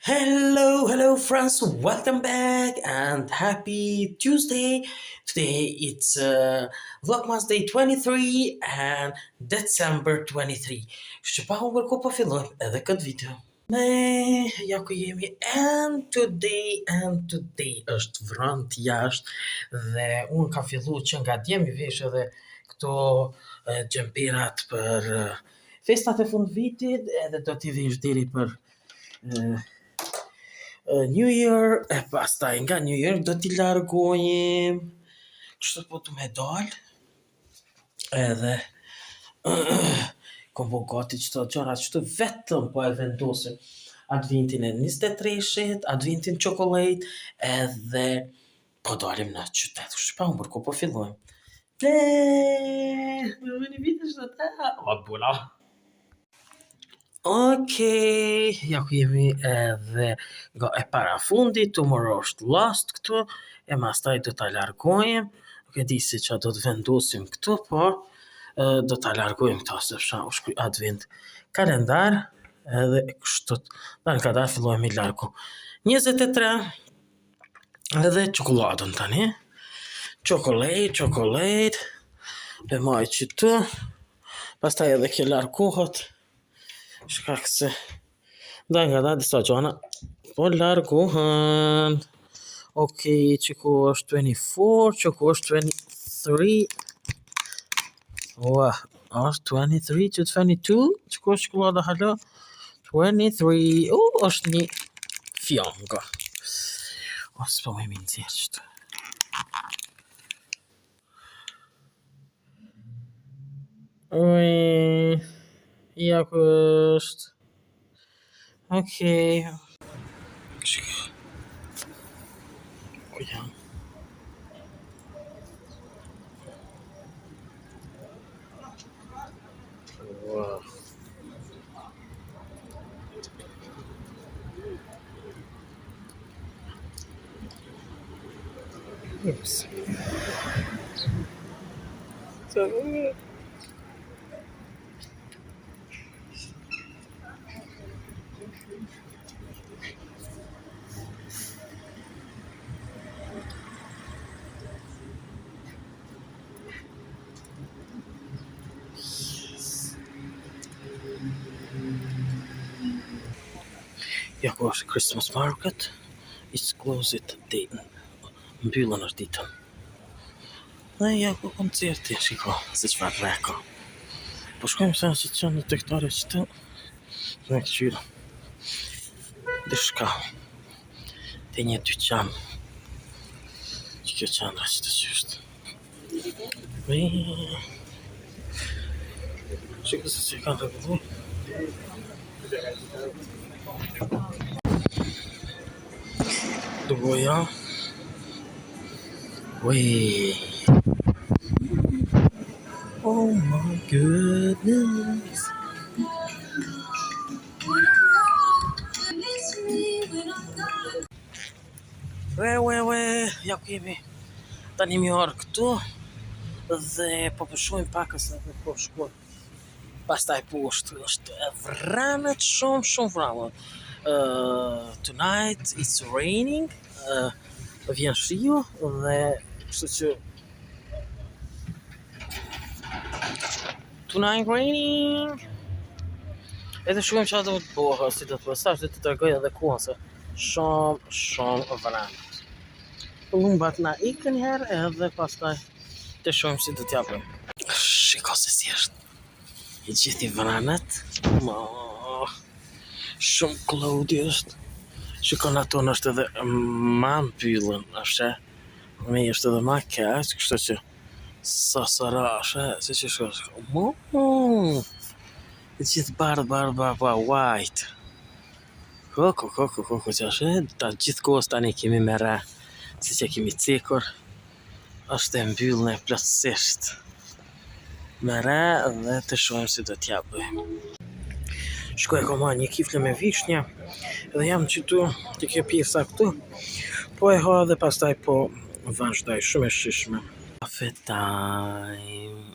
Hello, friends. Welcome back and happy Tuesday. Today it's Vlogmas Day 23 and December 23. Shqipahun kërko po fillojmë edhe këtë video. Ne, ja ku jemi and today është vrant jashtë dhe unë ka fillu që nga djemi vesh edhe këto gjempirat për festat e fund vitit edhe do t'i vesh deri për New Year, e pastaj nga New Year do t'i largojmë, kështu po të me dal, edhe kom po gati qëto gjëra qëto vetëm po e vendosim adventin e 23-shit, adventin çokolade, edhe po dalim në qytet, kështu pa unë po fillojmë. Më vini vite shtë o bula. Okej, ja ku jemi edhe nga e para fundit, tomorrow është last këtu, e mastaj do t'a largojmë, nuk e di si që do të vendosim këtu, po do t'a largojmë këta, sepse u shkruaj advent kalendar, edhe kështu, në kalendar fillojmë i largu. 23, edhe çokoladën tani, çokolade, dhe maj që tu, pastaj edhe kjo largohet, shkak se nga disa gjana po largohen. Okej, që ku është 24, që ku është 23. Ua, është 23 që 22, që ku është çokolada hala 23. Është një fjanga. S'po me minëzirë qëtë. Ui, ja ku është. Okej. Shiko. Ku jam? Wow. Oops. Ja ku është Christmas market, it's closed ditën, mbyllën është ditën. Dhe ja ku koncerti, shiko, se çfarë reka. Po shkojmë se që të qenë në tektare që të, me këqyra. Dishka, te një dyqan, që kjo qandra që të qështë. Shiko se që kanë regullu. Dugoja. Oh my goodness. Ja ku jemi tani mi orë këtu dhe po përshojmë pakës edhe po shkoj. Pastaj poshtë është vranet shumë vranet. Tonight it's raining, vjen shiu dhe kështu që tonight raining. Edhe shkojmë që do të bëhë, si do të pësash dhe të tërgoj edhe kuha se shumë vranet. Lumbat na ikën herë edhe pastaj të shojmë si do t'japëm. Shiko se si është i gjithi vranet. Shumë klodi është. Shikon ato në është edhe ma mbyllën, është me është edhe ma keq, kështu që sasara është, se që shko, i gjithë bardh, white. Koko, që është, ta gjithë kohës tani kemi me re, si që kemi cekur, është e mbyllën e plotësisht. Me re dhe të shojmë si do t'ja bëjmë. Shkoj e koma një kifle me vishnja, edhe jam qëtu të kjo pjesa këtu, po e ha dhe pastaj po vazhdoj shumë e shishme. Cafe time.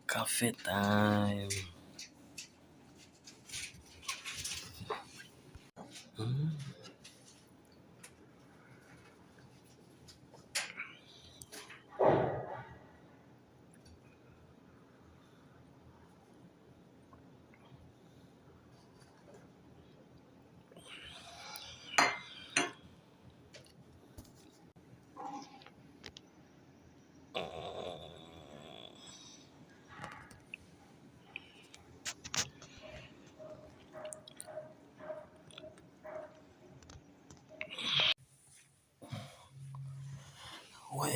Cafe time. Oj,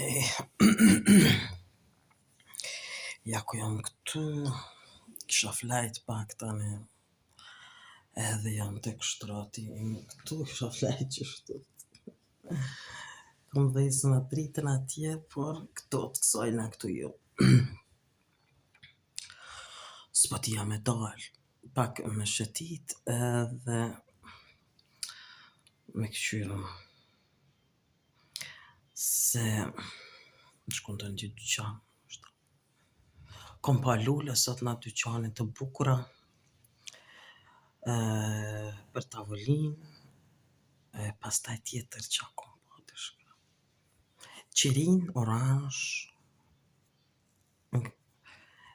ja ku jam këtu, kisha flajt pak tani, edhe jam tek shtrati im këtu, kisha flajt qështu. Kom dhejse në pritën atje, por këto të kësajna këtu jo. S'po t'ja me dal, pak me shëtit edhe me këqyrën. Se në shkon të në dy dyqan. Kom pa lule sot në dyqanit të bukura, për tavolin, pastaj tjetër qa kom pa të shkra. Qirin, oranj,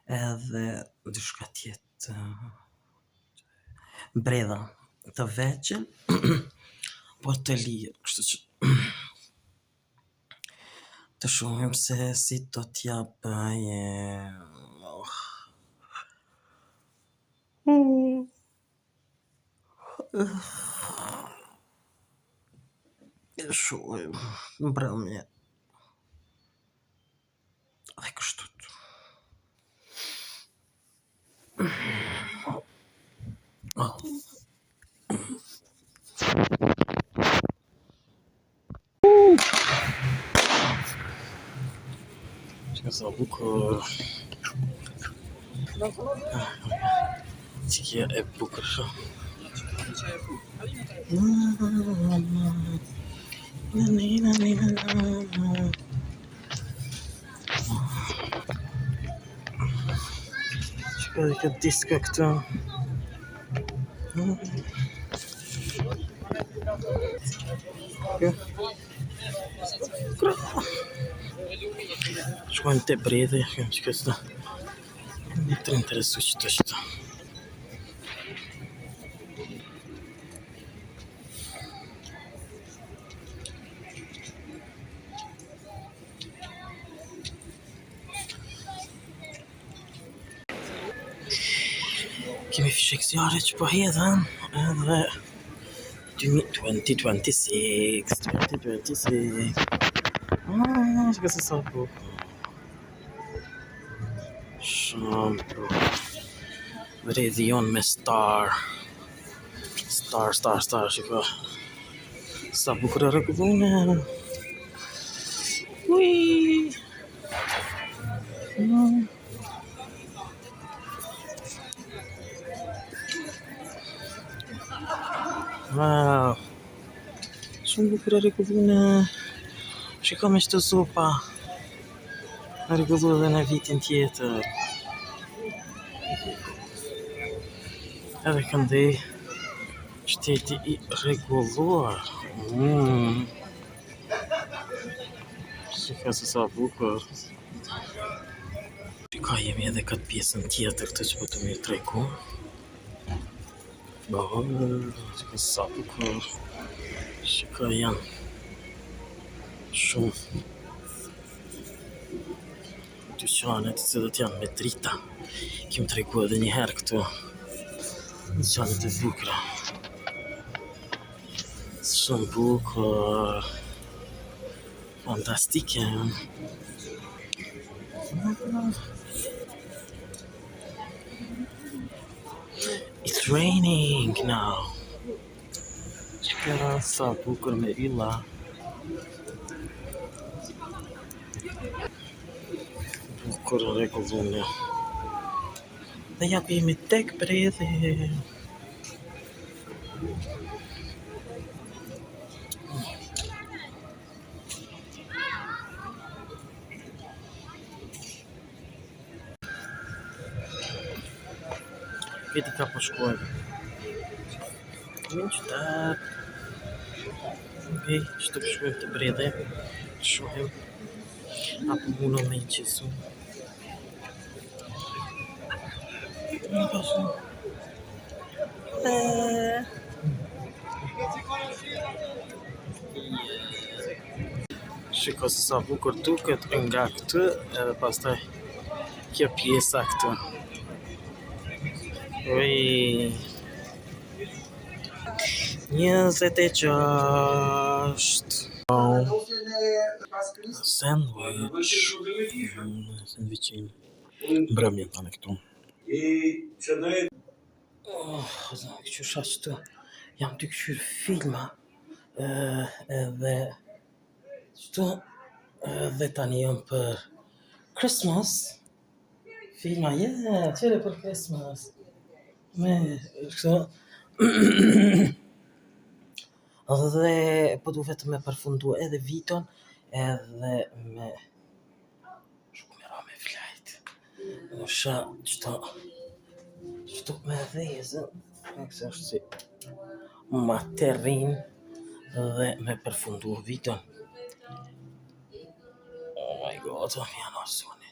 edhe dyshka tjetë bredha të vegjël, por të lirë, kështu që të shumim se si do t'ja bëje. Shumim, mbrëmje. Dhe kështu të. Që sa bukur. Që kje e bukur shumë. Që ka dhe këtë diska këtu. Shkojnë të bredhe, që kësta. Një të interesu që të shta. Kemi fishekzjare që po hedhen, edhe 2026. Që këse sa bukur. Shumë bukur. Vredi jonë me star, që ka. Sa bukur e rëgëllune. Ui. Wow. Shumë bukur e rëgëllune. Shiko me qëtë zupa. E rëgëllu edhe në vitin tjetër. Edhe këndej shteti i rregulluar. Shika se sa bukur. Shika jemi edhe këtë pjesën tjetër të që po të mirë tregu. Shika se sa bukur. Shika janë shumë dyqanet të cilët janë me drita. Kim tregu edhe një herë këtu. Dyqanet e bukura. Shumë bukur. Fantastike. It's raining now. Shkera sa bukur me illa. Bukur rregulluar. Dhe ja ku jemi tek bredhi. Vedi ka po shkojmë. në qytet. Okej, që të shkojmë të Bredhe, të shohim apo mundon me qesu. Shiko se sa bukur duket nga këtë edhe pastaj kjo pjesa këtë. Ui. 26. Sandwich. Sandwichin. Mbrëmjen tani këtu. Qysh ashtu. Jam të këshyr filma. Edhe qëtu edhe tani jam për Christmas. Filma, qëre për Christmas. Me, kështu. Dhe po du vetëm me përfundu edhe viton edhe me shkumera me flajt. Nësha qëto me dhezën, këse është si materin dhe me përfundu viton. Oh my god, më janë arsoni.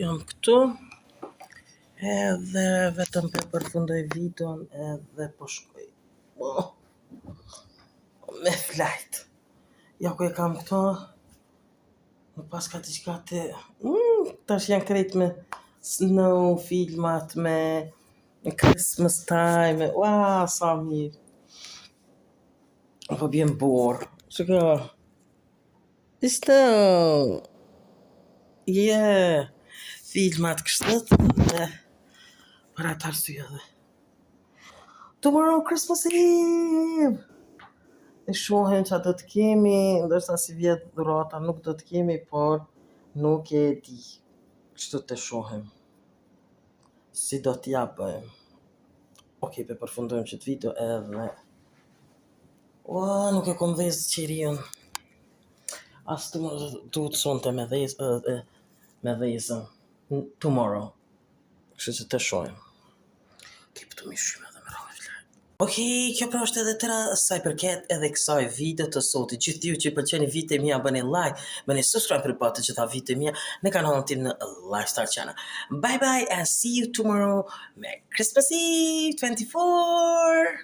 Jam këtu. Edhe vetëm për përfundoj viton edhe po shkoj me flajt. Ja ku e kam këto. Në pas ka diçka të tash janë krejt me snow filmat, me Christmas time, ua sa mirë. Po bjem borë. Shiko. Snow. Filmat kështët dhe për atë arsye edhe. Tomorrow Christmas Eve! E shohim që do të kemi, ndërsa si vjet dhurata nuk do të kemi, por nuk e di. Kështu të shohim. Si do t'ja bëjmë. Okej, pe përfundojmë që të video edhe. Nuk e kom dhezë qirion. As të duhet sonte me dhezën. Tomorrow. Kështu që të shohim. Kip të mishyme edhe me rame flajt. Okej, kjo pra është edhe tëra saj përket edhe kësaj video të sotit. Gjithë ju që i pëlqeni video mia bëni like, bëni subscribe për të gjitha video mia në kanalin tim në Lifestyle Channel. Bye bye and see you tomorrow me Christmas Eve 24.